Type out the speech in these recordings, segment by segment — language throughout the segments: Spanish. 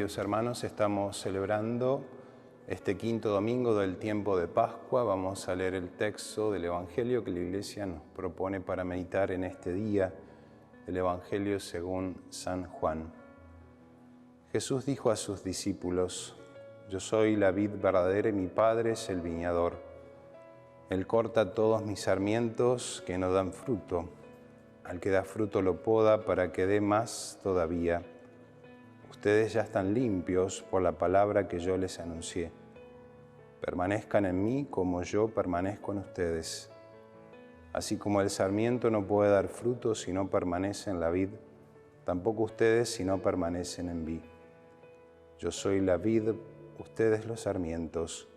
Queridos hermanos, estamos celebrando este quinto domingo del tiempo de Pascua. Vamos a leer el texto del Evangelio que la Iglesia nos propone para meditar en este día, el Evangelio según San Juan. Jesús dijo a sus discípulos: Yo soy la vid verdadera y mi Padre es el viñador. Él corta todos mis sarmientos que no dan fruto. Al que da fruto lo poda para que dé más todavía. Ustedes ya están limpios por la palabra que yo les anuncié. Permanezcan en mí como yo permanezco en ustedes. Así como el sarmiento no puede dar fruto si no permanece en la vid, tampoco ustedes si no permanecen en mí. Yo soy la vid, ustedes los sarmientos.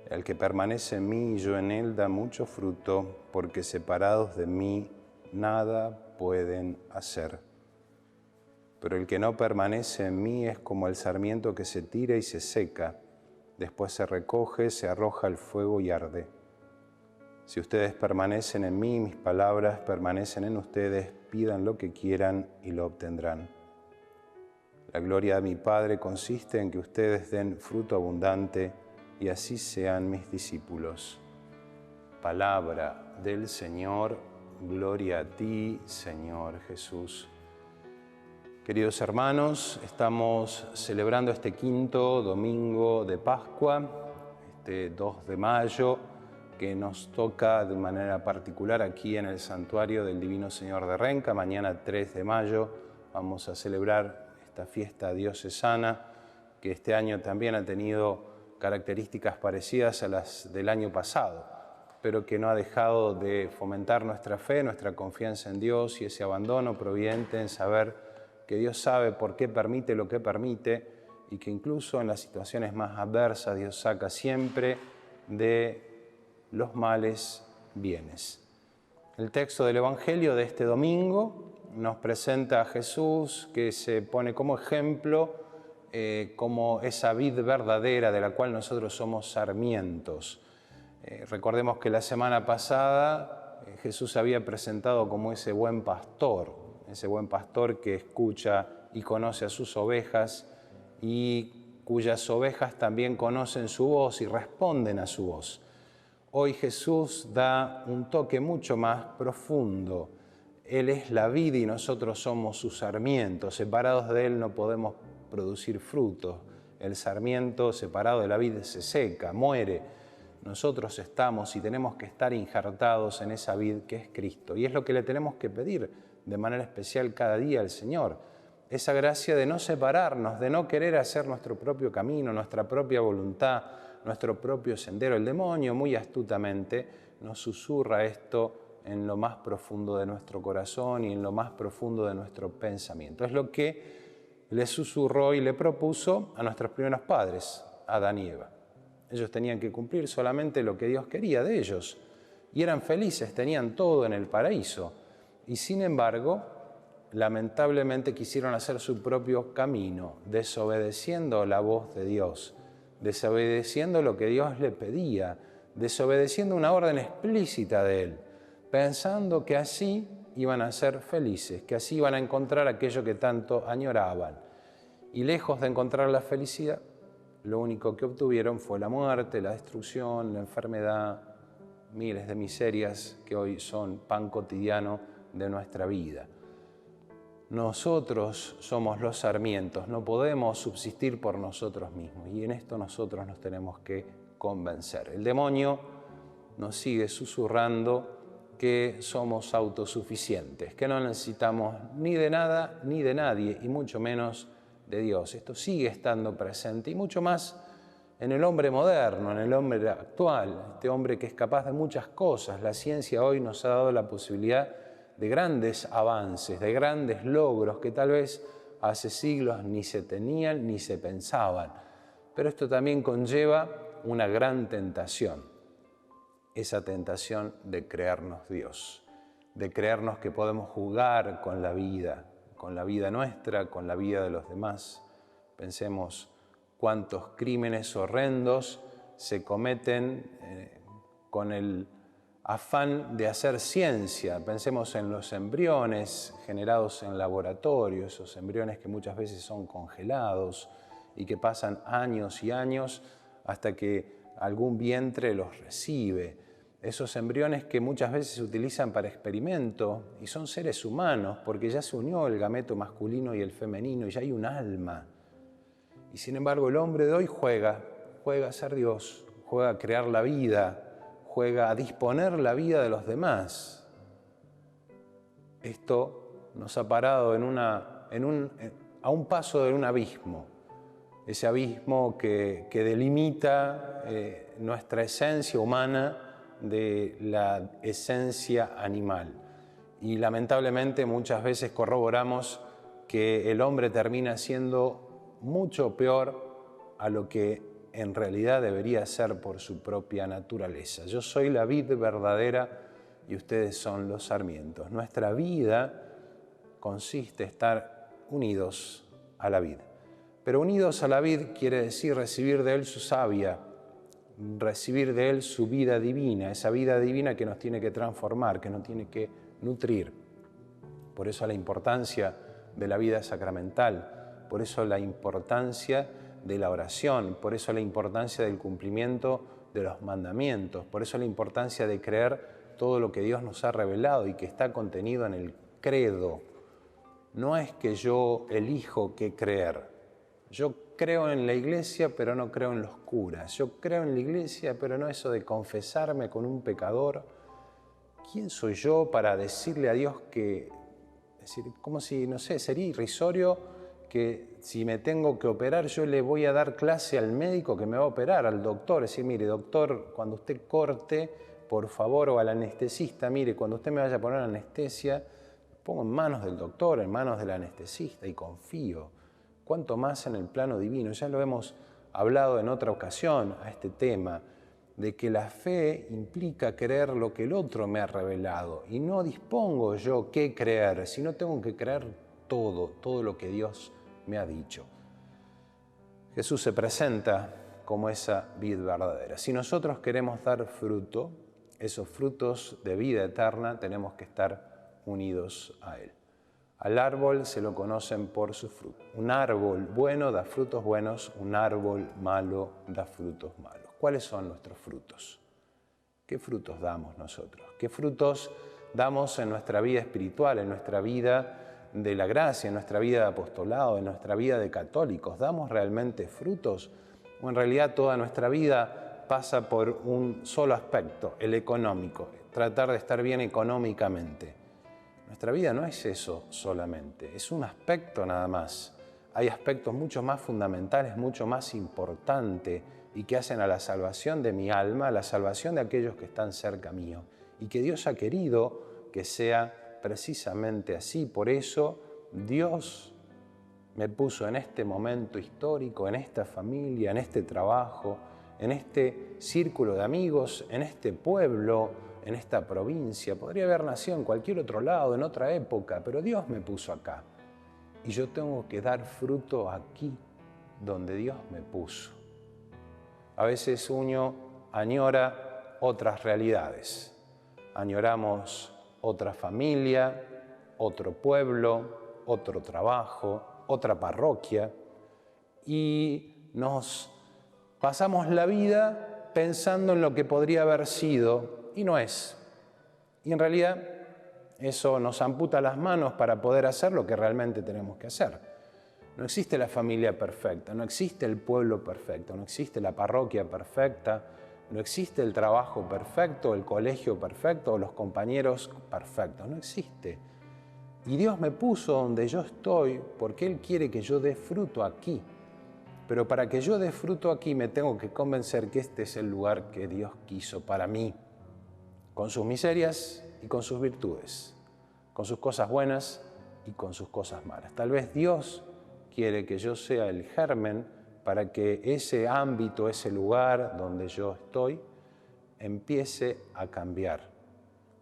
El que permanece en mí y yo en él da mucho fruto, porque separados de mí nada pueden hacer. Pero el que no permanece en mí es como el sarmiento que se tira y se seca, después se recoge, se arroja al fuego y arde. Si ustedes permanecen en mí, mis palabras permanecen en ustedes, pidan lo que quieran y lo obtendrán. La gloria de mi Padre consiste en que ustedes den fruto abundante y así sean mis discípulos. Palabra del Señor, gloria a ti, Señor Jesús. Queridos hermanos, estamos celebrando este quinto domingo de Pascua, este 2 de mayo, que nos toca de manera particular aquí en el Santuario del Divino Señor de Renca. Mañana 3 de mayo vamos a celebrar esta fiesta diocesana, que este año también ha tenido características parecidas a las del año pasado, pero que no ha dejado de fomentar nuestra fe, nuestra confianza en Dios y ese abandono providente en saber que Dios sabe por qué permite lo que permite y que incluso en las situaciones más adversas Dios saca siempre de los males bienes. El texto del Evangelio de este domingo nos presenta a Jesús que se pone como ejemplo como esa vid verdadera de la cual nosotros somos sarmientos. Recordemos que la semana pasada Jesús se había presentado como ese buen pastor que escucha y conoce a sus ovejas y cuyas ovejas también conocen su voz y responden a su voz. Hoy Jesús da un toque mucho más profundo. Él es la vid y nosotros somos sus sarmientos. Separados de Él no podemos producir frutos. El sarmiento separado de la vid se seca, muere. Nosotros estamos y tenemos que estar injertados en esa vid que es Cristo. Y es lo que le tenemos que pedir de manera especial cada día al Señor. Esa gracia de no separarnos, de no querer hacer nuestro propio camino, nuestra propia voluntad, nuestro propio sendero. El demonio muy astutamente nos susurra esto en lo más profundo de nuestro corazón y en lo más profundo de nuestro pensamiento. Es lo que le susurró y le propuso a nuestros primeros padres, Adán y Eva. Ellos tenían que cumplir solamente lo que Dios quería de ellos y eran felices, tenían todo en el paraíso. Y sin embargo, lamentablemente quisieron hacer su propio camino, desobedeciendo la voz de Dios, desobedeciendo lo que Dios le pedía, desobedeciendo una orden explícita de Él, pensando que así iban a ser felices, que así iban a encontrar aquello que tanto añoraban. Y lejos de encontrar la felicidad, lo único que obtuvieron fue la muerte, la destrucción, la enfermedad, miles de miserias que hoy son pan cotidiano de nuestra vida. Nosotros somos los sarmientos, no podemos subsistir por nosotros mismos y en esto nosotros nos tenemos que convencer. El demonio nos sigue susurrando que somos autosuficientes, que no necesitamos ni de nada ni de nadie y mucho menos de Dios. Esto sigue estando presente y mucho más en el hombre moderno, en el hombre actual, este hombre que es capaz de muchas cosas. La ciencia hoy nos ha dado la posibilidad de grandes avances, de grandes logros que tal vez hace siglos ni se tenían ni se pensaban. Pero esto también conlleva una gran tentación, esa tentación de creernos Dios, de creernos que podemos jugar con la vida nuestra, con la vida de los demás. Pensemos cuántos crímenes horrendos se cometen con el afán de hacer ciencia. Pensemos en los embriones generados en laboratorio, esos embriones que muchas veces son congelados, y que pasan años y años hasta que algún vientre los recibe. Esos embriones que muchas veces se utilizan para experimentos y son seres humanos porque ya se unió el gameto masculino y el femenino y ya hay un alma. Y sin embargo el hombre de hoy juega a ser Dios, juega a crear la vida, juega a disponer la vida de los demás. Esto nos ha parado a un paso de un abismo, ese abismo que delimita nuestra esencia humana de la esencia animal. Y lamentablemente muchas veces corroboramos que el hombre termina siendo mucho peor a lo que en realidad debería ser por su propia naturaleza. Yo soy la vid verdadera y ustedes son los sarmientos. Nuestra vida consiste en estar unidos a la vid. Pero unidos a la vid quiere decir recibir de Él su savia, recibir de Él su vida divina, esa vida divina que nos tiene que transformar, que nos tiene que nutrir. Por eso la importancia de la vida sacramental, por eso la importancia de la oración, por eso la importancia del cumplimiento de los mandamientos, por eso la importancia de creer todo lo que Dios nos ha revelado y que está contenido en el credo. No es que yo elijo qué creer. Yo creo en la iglesia, pero no creo en los curas. Yo creo en la iglesia, pero no eso de confesarme con un pecador. ¿Quién soy yo para decirle a Dios que... Es decir, como si, no sé, sería irrisorio que si me tengo que operar, yo le voy a dar clase al médico que me va a operar, al doctor. Es decir, mire, doctor, cuando usted corte, por favor, o al anestesista, mire, cuando usted me vaya a poner anestesia, pongo en manos del doctor, en manos del anestesista y confío. Cuánto más en el plano divino. Ya lo hemos hablado en otra ocasión a este tema, de que la fe implica creer lo que el otro me ha revelado. Y no dispongo yo qué creer, sino tengo que creer todo lo que Dios me ha dicho. Jesús se presenta como esa vid verdadera. Si nosotros queremos dar fruto, esos frutos de vida eterna, tenemos que estar unidos a Él. Al árbol se lo conocen por su fruto. Un árbol bueno da frutos buenos, un árbol malo da frutos malos. ¿Cuáles son nuestros frutos? ¿Qué frutos damos nosotros? ¿Qué frutos damos en nuestra vida espiritual, en nuestra vida de la gracia, en nuestra vida de apostolado, en nuestra vida de católicos? ¿Damos realmente frutos? ¿O en realidad toda nuestra vida pasa por un solo aspecto, el económico, tratar de estar bien económicamente? Nuestra vida no es eso solamente, es un aspecto nada más. Hay aspectos mucho más fundamentales, mucho más importantes y que hacen a la salvación de mi alma, a la salvación de aquellos que están cerca mío. Y que Dios ha querido que sea precisamente así. Por eso Dios me puso en este momento histórico, en esta familia, en este trabajo, en este círculo de amigos, en este pueblo, en esta provincia. Podría haber nacido en cualquier otro lado, en otra época, pero Dios me puso acá. Y yo tengo que dar fruto aquí, donde Dios me puso. A veces uno añora otras realidades. Añoramos otra familia, otro pueblo, otro trabajo, otra parroquia. Y nos pasamos la vida pensando en lo que podría haber sido y no es. Y en realidad eso nos amputa las manos para poder hacer lo que realmente tenemos que hacer. No existe la familia perfecta, no existe el pueblo perfecto, no existe la parroquia perfecta, no existe el trabajo perfecto, el colegio perfecto o los compañeros perfectos, no existe. Y Dios me puso donde yo estoy porque Él quiere que yo dé fruto aquí. Pero para que yo dé fruto aquí me tengo que convencer que este es el lugar que Dios quiso para mí, con sus miserias y con sus virtudes, con sus cosas buenas y con sus cosas malas. Tal vez Dios quiere que yo sea el germen para que ese ámbito, ese lugar donde yo estoy, empiece a cambiar.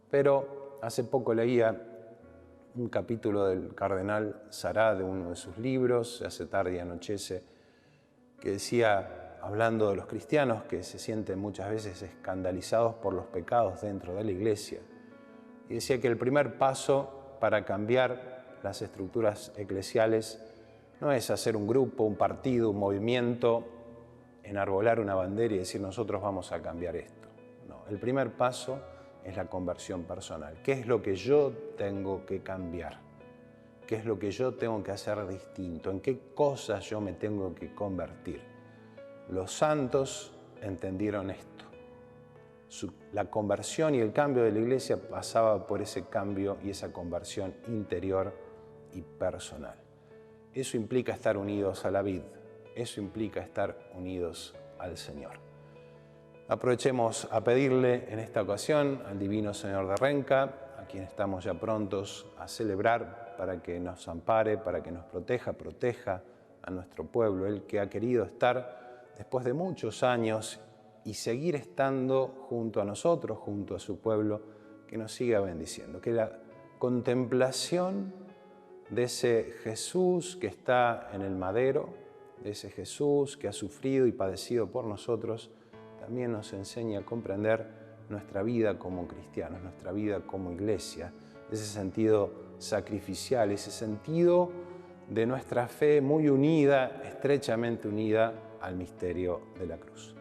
Pero hace poco leía un capítulo del cardenal Sará de uno de sus libros, Se hace tarde y anochece, que decía, hablando de los cristianos que se sienten muchas veces escandalizados por los pecados dentro de la iglesia, y decía que el primer paso para cambiar las estructuras eclesiales no es hacer un grupo, un partido, un movimiento, enarbolar una bandera y decir nosotros vamos a cambiar esto. No, el primer paso es la conversión personal. ¿Qué es lo que yo tengo que cambiar? ¿Qué es lo que yo tengo que hacer distinto? ¿En qué cosas yo me tengo que convertir? Los santos entendieron esto. La conversión y el cambio de la iglesia pasaba por ese cambio y esa conversión interior y personal. Eso implica estar unidos a la vid, eso implica estar unidos al Señor. Aprovechemos a pedirle en esta ocasión al Divino Señor de Renca, a quien estamos ya prontos a celebrar, para que nos ampare, para que nos proteja a nuestro pueblo, Él que ha querido estar después de muchos años y seguir estando junto a nosotros, junto a su pueblo, que nos siga bendiciendo. Que la contemplación de ese Jesús que está en el madero, de ese Jesús que ha sufrido y padecido por nosotros, también nos enseña a comprender nuestra vida como cristianos, nuestra vida como iglesia, ese sentido sacrificial, ese sentido de nuestra fe muy unida, estrechamente unida al misterio de la cruz.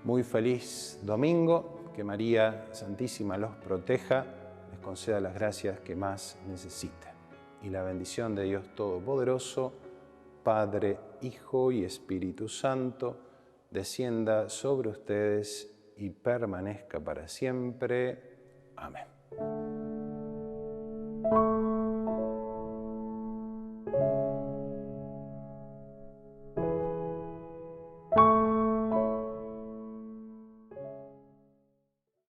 Muy feliz domingo, que María Santísima los proteja, les conceda las gracias que más necesiten. Y la bendición de Dios Todopoderoso, Padre, Hijo y Espíritu Santo, descienda sobre ustedes y permanezca para siempre. Amén.